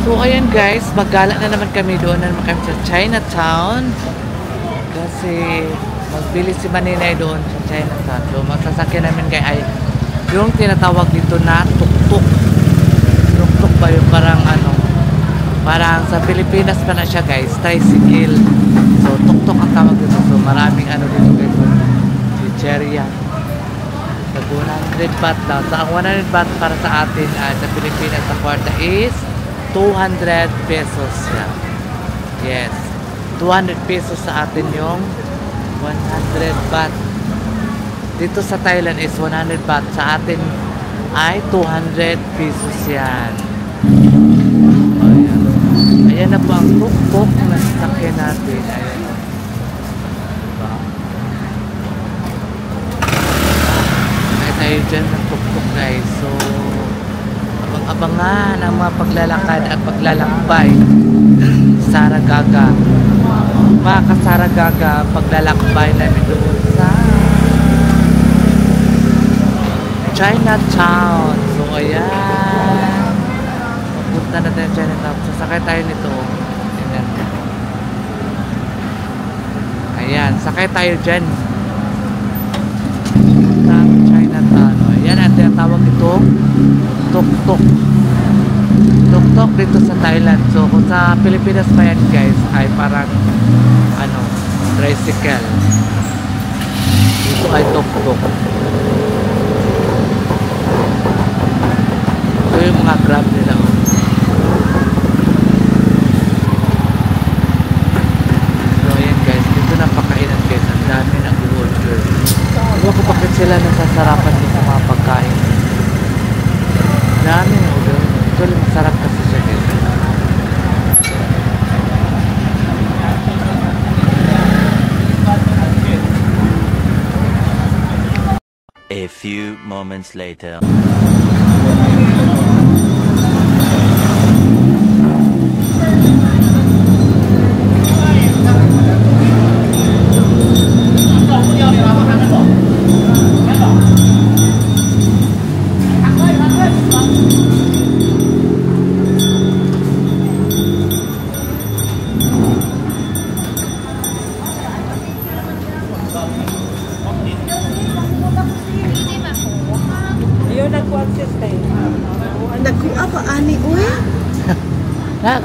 So ayan guys, maggala na naman kami doon na naman kami sa Chinatown. Kasi magbili si Maninay doon sa Chinatown. So magsasakyan namin kay ay yung tinatawag dito na tuk-tuk. Tuk-tuk ba yung parang ano, parang sa Pilipinas pa na siya guys, tricycle. So tuk-tuk ang tawag dito. So maraming ano dito guys, chicheria. Sa 100 baht daw. So ang 100 baht para sa atin sa Pilipinas sa kwarta is 200 pesos siya. Yes. 200 pesos sa atin yung 100 baht. Dito sa Thailand is 100 baht. Sa atin ay 200 pesos yan. Ayan. Ayan na po ang tuk-tuk na sasakyan natin. Ayan. Diba? Kaya tayo dyan ng tuk-tuk guys. So, abangan ang mga paglalakad at paglalakbay Saragaga. Mga kasaragaga paglalakbay namin doon sa Chinatown. So ayan, papunta na tayo Chinatown. Sasakay tayo nito. Ayan, sakay tayo dyan sa Chinatown. Ayan ang tinatawag ito tuk-tuk. Tuk-tuk dito sa Thailand. So kung sa Pilipinas pa yan guys ay parang ano, tricycle. Dito ay tuk-tuk. Ito yung mga grab nila. So ayan guys, dito na pakainan guys. Ang dami nag-order. Ewan ko bakit sila nasasarapan dito sa mga pagkain. Dami na order. Actually, masarap kasi siya guys. A few moments later.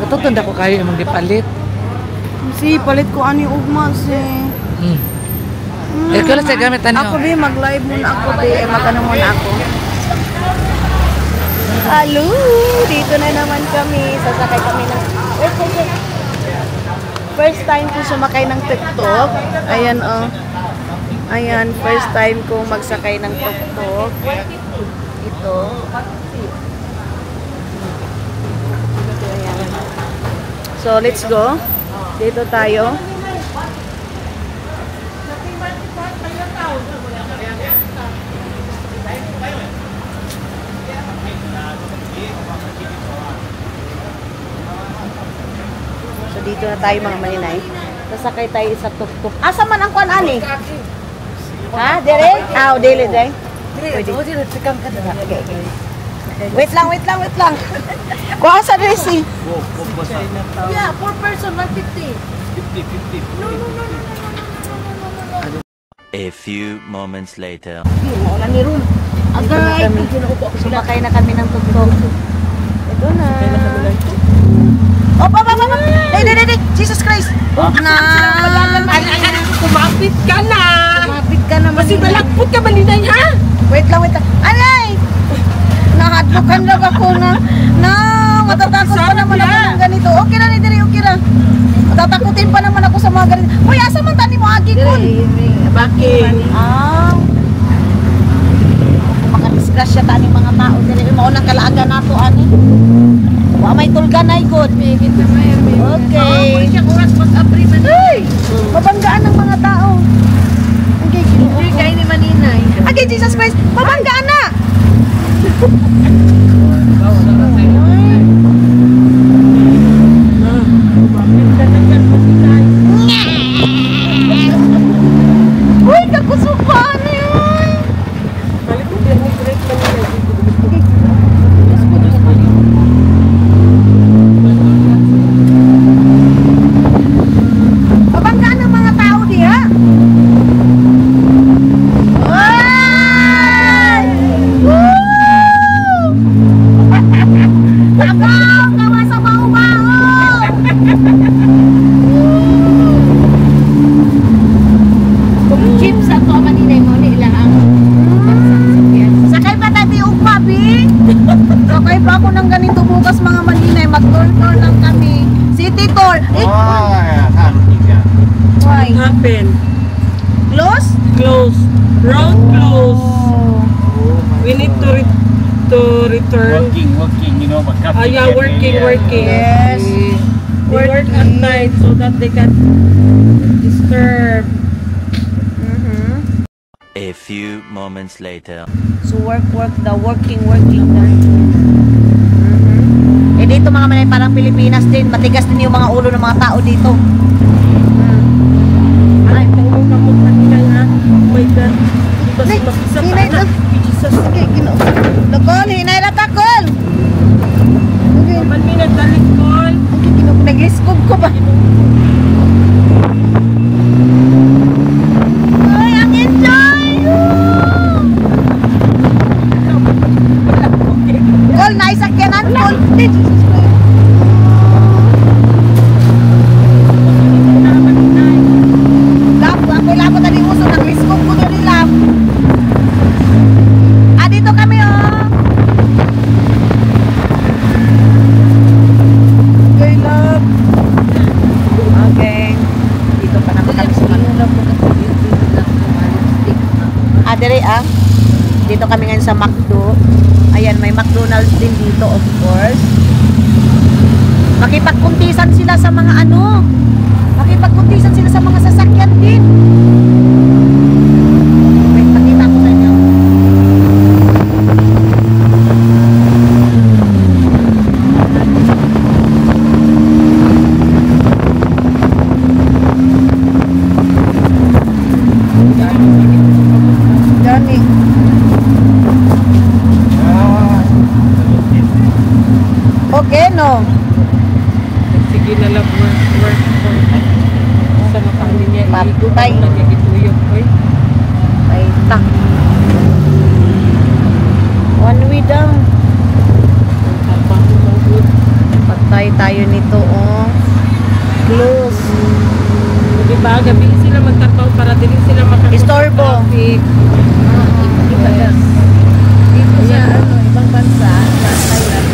Katutunda ko kayo yung gipalit. Si, palit ko ani ugma si. Eh, kala sa gamit ano? Ako di, mag-live muna ako di. Magano muna ako. Hello! Dito na naman kami. Sasakay kami ng... Wait. First time ko sumakay ng tuk-tuk. Ayan oh. Ayan, first time ko magsakay ng tuk-tuk. Ito. So, let's go. Dito tayo. So, dito na tayo mga maninay. Sasakay tayo sa tuk-tuk. Asa man ang kuan ani? Ha? Dire? Dili, day. Pwede. Okay. Wait lang. Kuha sa dressing. Yeah, 4 person, 150. 50. No. A few moments later. Wala ni room. Agay. Sumakay na kami ng tuk-tuk. Ito na. Day. Jesus Christ. Kumapit ka na. Kasi balagpot ka malinay ha? Wait lang. Alay! Nahadlokan lang ako na matatakot pa naman ako ng ganito. Okay na ni Diri, okay na. Matatakutin pa naman ako sa mga ganito. Uy, asa man tani mo agi kun? Bakit? Makadisgrasya tani mga tao diri. Maunang kalaaga nato ani. Wa may tulgan ay good. Okay. Mabanggaan ng mga tao. Okay, Kaya ni Maninay. okay, Jesus Christ, mabanggaan na. Uy, kakusupan yun. jeep sa to maninay mo ni ilang. Sakay pa tayo ugma, Bi. Sakay pa ako ng ganito bukas mga maninay. Mag-tour-tour lang kami. City tour. Why? Happen. Close? Close. Road close. We need to return. Working, you know, but Yeah, working. Yes. They work at night so that they can disturb. A few moments later. So working na. Eh dito mga manay parang Pilipinas din, matigas din yung mga ulo ng mga tao dito. Ay, tango ka mo kanina nga. Oh my God. Diba si Mapisa Hinay na? to. Jesus. Sige, Dokol, hinay na takol. Man minute dalik call. Nagliskog ko ba? Ay, ang enjoy! Kol, naisakyanan, Kol. Ako lang ko tadi uso, nagliskog ko doon nila. Dito kami, oh. Okay, love. Okay. Dito pa naman kami sa Dere, dito kami ngayon sa McDo. Ayan, may McDonald's din dito, of course. Makipagkuntisan sila sa mga ano. Makipagkuntisan sila sa mga sasakyan din. Wait, pakita ko sa inyo. Dami. Okay, no? Sige na lang work. Sa makali niya. Patay. Nagigituyok ko eh. Ay, tak. One way down. Patay tayo nito, oh. Close. Diba, gabi sila magtapaw para din sila Istorbo. traffic. Dito sa ibang bansa, sa Thailand,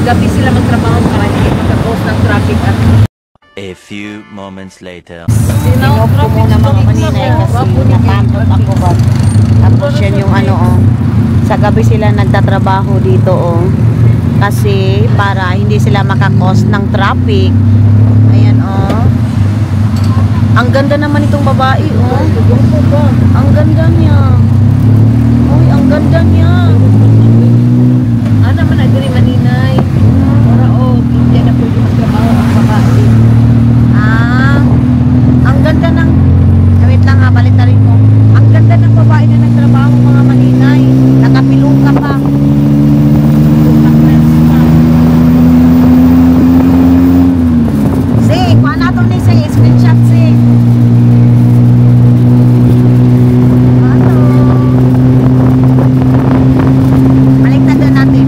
gabi sila magtrabaho para hindi magkakos ng traffic at A few moments later. sinop ko muna mga maninay kasi natakot ako ba. Tapos yan yung ano, oh. Sa gabi sila nagtatrabaho dito, oh. Kasi para hindi sila makakos ng traffic. Ayan, oh. Ang ganda naman itong babae, oh. Ang ganda niya. Uy, ang ganda niya. Ano man agree maninay? Para hindi na pwede magtrabaho ang babae. Ang ganda ng wait lang ha, balik na rin ko. Ang ganda ng babae na nagtrabaho mga maninay. Nakapilong ka pa. Si, kuha na ito ni si, screenshot si. Balik na doon natin.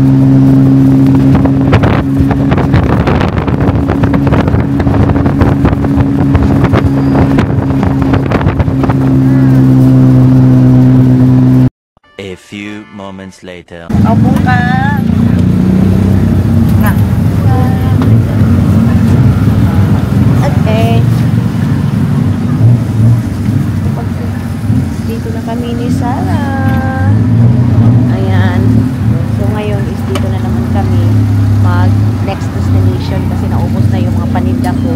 A few moments later. Opo ka. Na. Okay. Dito na kami ni Sarah. Ayan. So ngayon is dito na naman kami mag next destination kasi naubos na yung mga paninda ko.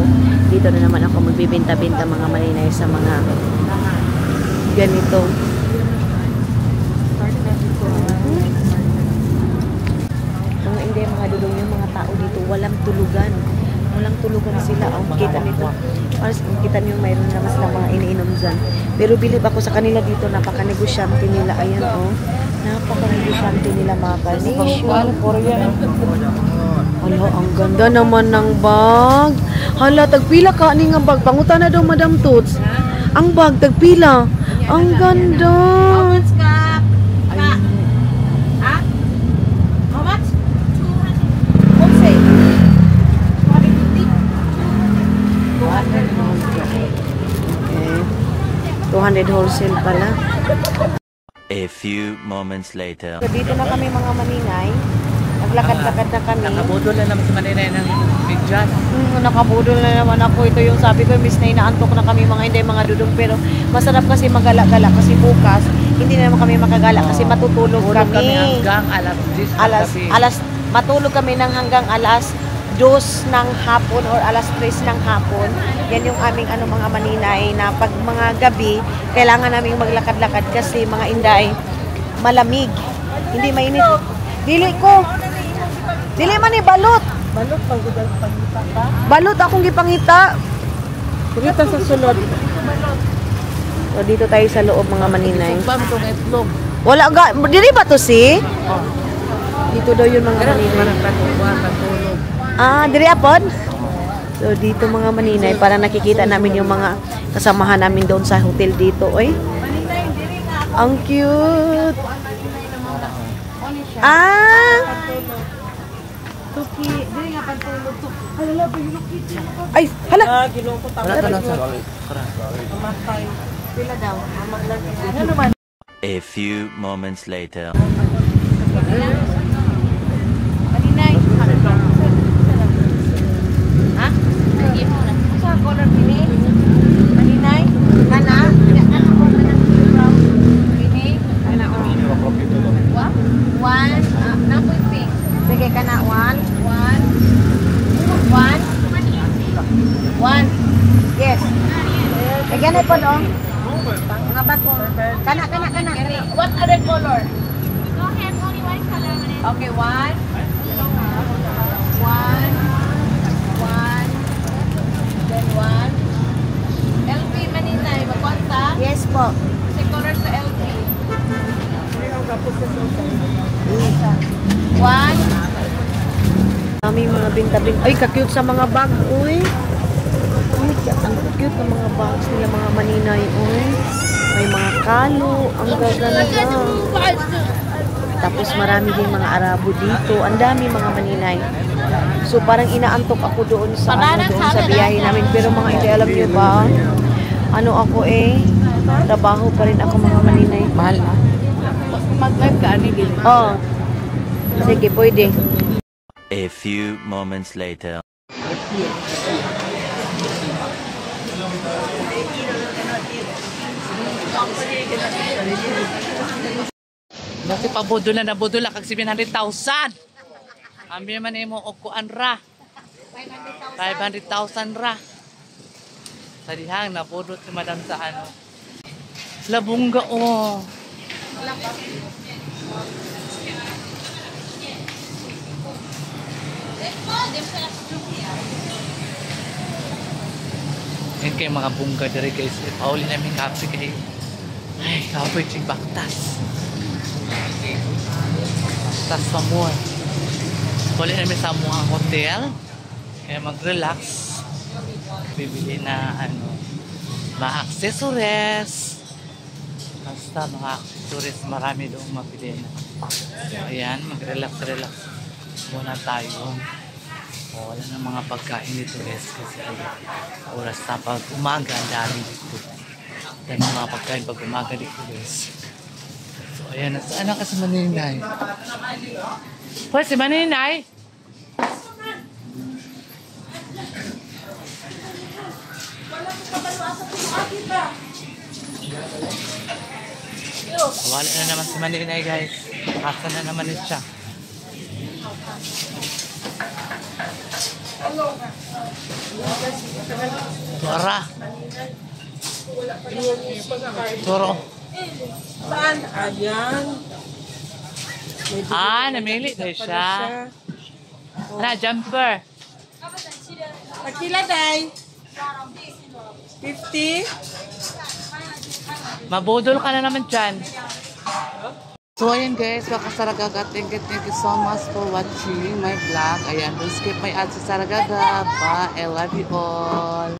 Dito na naman ako magbibenta-benta mga malinay sa mga ganito. Mga hindi, mga dudong yung mga tao dito, walang tulugan. Walang tulugan sila. Ang kita nito. Mas kita niyo mayroon naman sila mga iniinom dyan. Pero bilib ako sa kanila dito, napaka-negosyante nila. Ayan, oh. Napaka-negosyante nila mga carnation. Hala, ang ganda naman ng bag. Hala, tagpila ka ni nga bag. Pangutan na daw, Madam Toots. Ang bag, tagpila. Ang ganda. 200 wholesale pala. A few moments later. So dito na kami mga maninay. Naglakad-lakad na kami. Nakabudol na naman si Maninay ng bigyan. Nakabudol na naman ako. Ito yung sabi ko, miss na inaantok na kami mga hindi, mga dudong. Pero masarap kasi magala-gala kasi bukas, hindi na naman kami makagala kasi matutulog Tulog kami. hanggang alas 10 ng gabi. Matulog kami hanggang alas 2 ng hapon or alas 3 ng hapon. Yan yung aming mga maninay na pag mga gabi, kailangan naming maglakad-lakad kasi mga inday, malamig. Hindi mainit. Dili man balot. Balot, pagudal pangita ka. Balot akong gipangita. Pagita sa sulod. So dito tayo sa loob mga maninay. Sumbam itong itlog. Wala ga, dili ba to si? Dito daw yun mga maninay. Katulog. Diri apod? So dito mga maninay para nakikita namin yung mga kasamahan namin doon sa hotel dito, oy. Ang cute. Tuki, dili nga pantulog to. Halala ba yung kitchen? Ay, hala. Ginoko ta. Wala ka lang sa Matay. Pila daw? Amag lang. Ano naman? A few moments later. Maninay. Ha? Lagi mo na. Sa color pini? Maninay? Kana? Pini? Kana o? One? Napoy pink. Sige ka na. One? Yes. Eh, ganit po no? Mga bag ko. Kana. What other color? Go ahead, only one color. Okay, one. Then one. LP Maninay, magkwanta. Yes po. Kasi color sa LP. One. Kami mga binta-binta. Ay, ka-cute sa mga bag, uy. Uy, ang cute ng mga bags nila mga maninay, uy. May mga kalo, ang gaganda. Tapos marami din mga Arabo dito. Ang dami mga maninay. So parang inaantok ako doon sa biyahe namin. Pero mga hindi, alam niyo ba? Ako trabaho pa rin ako mga maninay. Mahal na. Mag-live ka, Anigil. Oh. Sige, pwede. A few moments later. Kasi pabudol na nabudol kag 700,000. Ambi man imo og kuan ra. 500,000 ra. Sa dihang napudot si madam sa Labungga oh. Yan kay mga bungga diri guys. Pauli namin kape kay. Ay, kape ching baktas. Baktas pa mo. Pauli namin sa mga hotel. Kaya mag-relax. Bibili na mga accessories. Basta mga accessories marami doon mabili na. So, ayan, mag-relax muna tayo. Wala na mga pagkain dito guys kasi oras na pag umaga ang dami dito. Dami mga pagkain pag umaga dito guys. So ayan, saan na kasi Maninay? Pwede si Maninay? Wala na naman si Maninay guys. Asa na naman siya. Tora. Toro. Saan? Ayan. Namili tayo siya. Jumper. Pagkila, Day? 50? Mabudol ka na naman dyan. So ayan guys, baka Saragaga, thank you so much for watching my vlog. Ayan, don't skip my ads sa Saragaga. Bye, I love you all.